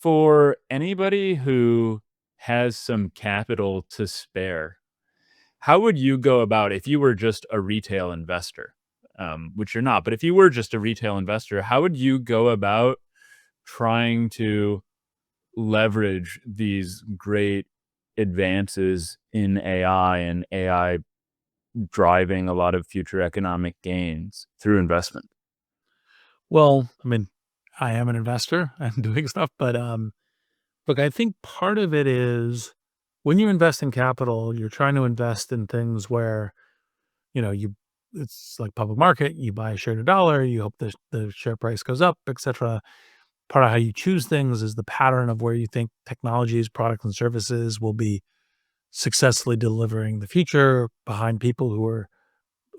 For anybody who has some capital to spare, how would you go about if you were just a retail investor? Which you're not, but if you were just a retail investor, how would you go about trying to leverage these great advances in AI and AI driving a lot of future economic gains through investment? Well, I mean, I am an investor and doing stuff, but look, I think part of it is when you invest in capital, you're trying to invest in things where, you it's like public market, you buy a share at a dollar, you hope the share price goes up, etc. Part of how you choose things is the pattern of where you think technologies, products, and services will be successfully delivering the future behind people who are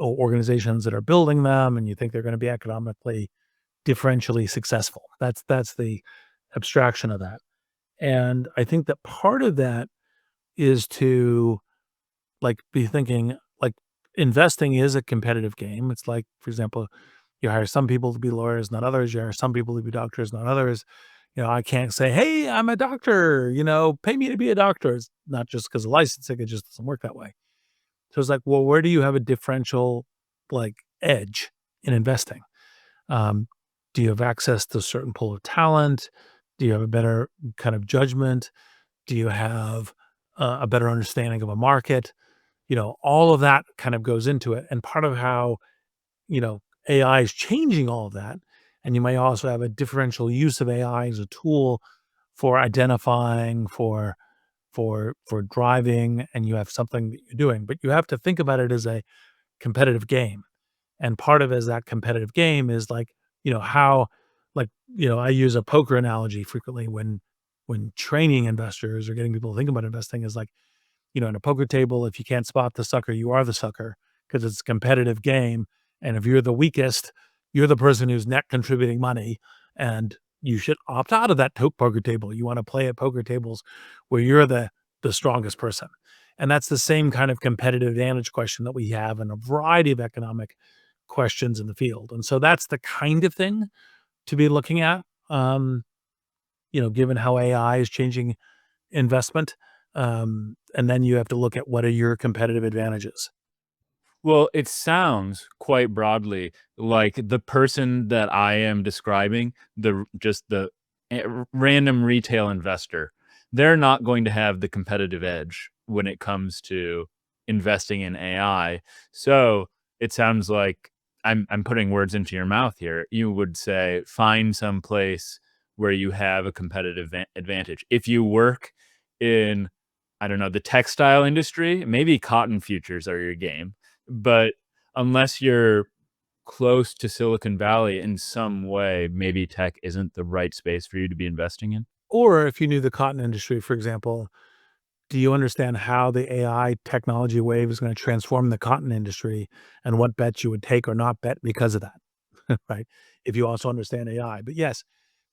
or organizations that are building them, and you think they're going to be economically differentially successful. That's the abstraction of that. And I think that part of that is to be thinking investing is a competitive game. It's like, for example, you hire some people to be lawyers, not others. You hire some people to be doctors, not others. I can't say, "Hey, I'm a doctor, pay me to be a doctor." It's not just because of licensing, it just doesn't work that way. So it's like, well, where do you have a differential like edge in investing? Um, do you have access to a certain pool of talent? Do you have a better kind of judgment? Do you have a better understanding of a market? All of that kind of goes into it. And part of how, AI is changing all of that. And you may also have a differential use of AI as a tool for identifying, for driving, and you have something that you're doing. But you have to think about it as a competitive game. And part of it is that competitive game is how I use a poker analogy frequently when training investors or getting people to think about investing is in a poker table, if you can't spot the sucker, you are the sucker because it's a competitive game. And if you're the weakest, you're the person who's net contributing money, and you should opt out of that poker table. You want to play at poker tables where you're the strongest person. And that's the same kind of competitive advantage question that we have in a variety of economic questions in the field. And so that's the kind of thing to be looking at, given how AI is changing investment. And then you have to look at what are your competitive advantages. Well, it sounds quite broadly like the person that I am describing, the random retail investor, they're not going to have the competitive edge when it comes to investing in AI. So it sounds like I'm putting words into your mouth here. You would say find some place where you have a competitive advantage. If you work in, I don't know, the textile industry, maybe cotton futures are your game, but unless you're close to Silicon Valley in some way, maybe tech isn't the right space for you to be investing in. Or if you knew the cotton industry, for example, do you understand how the AI technology wave is going to transform the cotton industry and what bets you would take or not bet because of that? Right. If you also understand AI. But yes,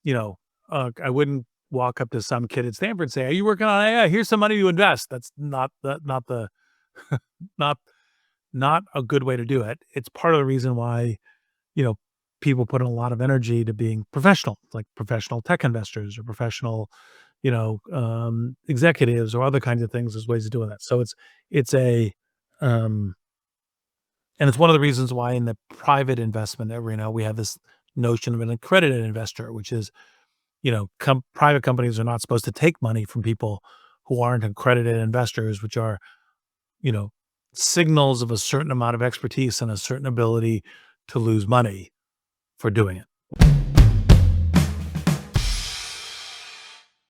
you know, I wouldn't walk up to some kid at Stanford and say, "Are you working on AI? Here's some money to invest." That's not the not not a good way to do it. It's part of the reason why, you know, people put in a lot of energy to being professional, like professional tech investors or professional, executives or other kinds of things as ways of doing that. So it's a, um, and it's one of the reasons why in the private investment arena we have this notion of an accredited investor, which is private companies are not supposed to take money from people who aren't accredited investors, which are you know signals of a certain amount of expertise and a certain ability to lose money for doing it.